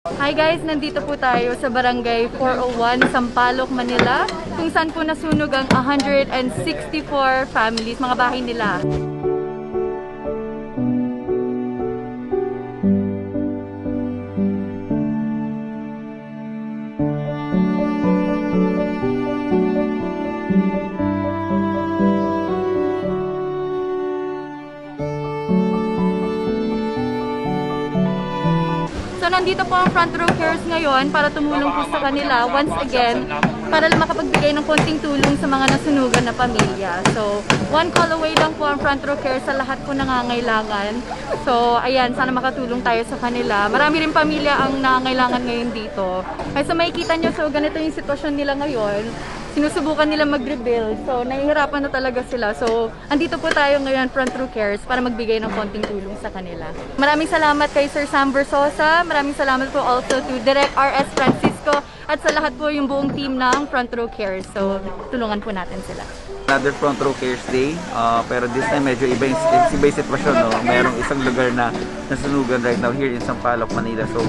Hi guys, nandito po tayo sa Barangay 401, Sampaloc, Manila, kung saan po nasunog ang 164 families, mga bahay nila. So nandito po ang Front Row Cares ngayon para tumulong po sa kanila once again para makapagbigay ng konting tulong sa mga nasunugan na pamilya. So one call away lang po ang Front Row Cares sa lahat po nangangailangan. So ayan, sana makatulong tayo sa kanila. Marami rin pamilya ang nangangailangan ngayon dito. Kaya so makikita nyo, so ganito yung sitwasyon nila ngayon. Sinusubukan nila mag-rebuild. So, nahihirapan na talaga sila. So, andito po tayo ngayon, Front Row Cares, para magbigay ng konting tulong sa kanila. Maraming salamat kay Sir Sam Versosa. Maraming salamat po also to Direct R.S. Francisco at sa lahat po yung buong team ng Front Row Cares. So, tulungan po natin sila. Another Front Row Cares Day, pero this time medyo iba yung sitwasyon. No? Mayroong isang lugar na nasunugan right now here in Sampaloc, Manila. So,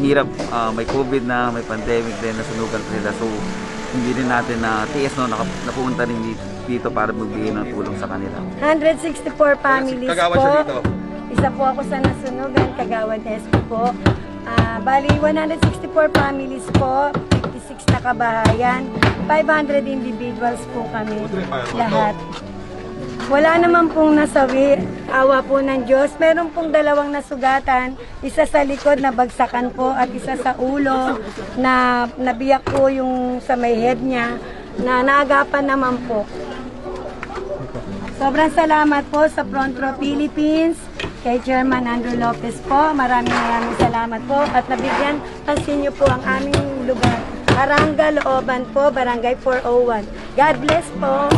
hirap, may COVID na, may pandemic din, nasunugan nila. So, hindi rin natin na TS napunta rin dito para magbigay ng tulong sa kanila. 164 families Kagawad po. siya dito. Isa po ako sa nasunugan, Kagawad SP po. Bali, 164 families po, 56 na kabahayan, 500 individuals po kami lahat. Wala naman pong nasawi, awa po ng Diyos. Meron pong dalawang nasugatan, isa sa likod na bagsakan po at isa sa ulo na nabiyak po yung sa may head niya na naagapan naman po. Sobrang salamat po sa Front Row Philippines, kay Chairman Andrew Lopez po. Maraming salamat po at nabigyan pansin niyo po ang aming lugar. Aranga Looban po, Barangay 401. God bless po.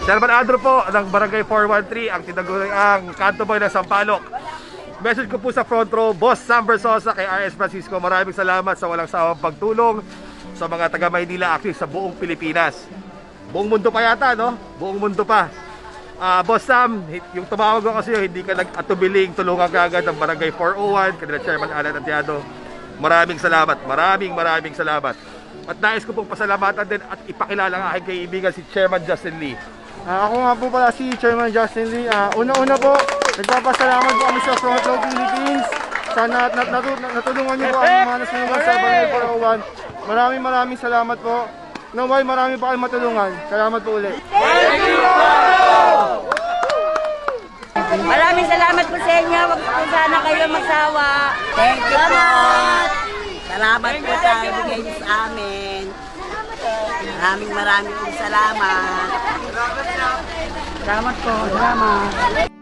Chairman Andrew po ng Barangay 413, ang tinaguriang kanto boy ng Sampaloc. Message ko po sa front row, Boss Sam Versosa kay RS Francisco. Maraming salamat sa walang sawang pagtulong sa mga taga Maynila, actually sa buong Pilipinas. Buong mundo pa yata, no? Buong mundo pa. Boss Sam, yung tumawag ko kasi hindi ka nag-atubiling, tulungan ka agad ng Barangay 401, kanila Chairman Alan Antiado. Maraming salamat, maraming salamat. At nais ko pong pasalamatan din at ipakilala ang aking kaibigan si Chairman Justin Lee. Ako nga po pala si Chairman Justin Lee. Una-una po, nagpapasalamat po kami sa Front Row Philippines. Sana natulungan niyo po ang mga nasunugan sa Barangay 401. Maraming salamat po. Naway marami pa kayong matulungan. Salamat po ulit. Maraming salamat po sa inyo. Huwag po sana kayo magsawa. Thank you po. Salamat po sa ibigay niyo sa amin. Maraming po salamat. Salamat po. Salamat.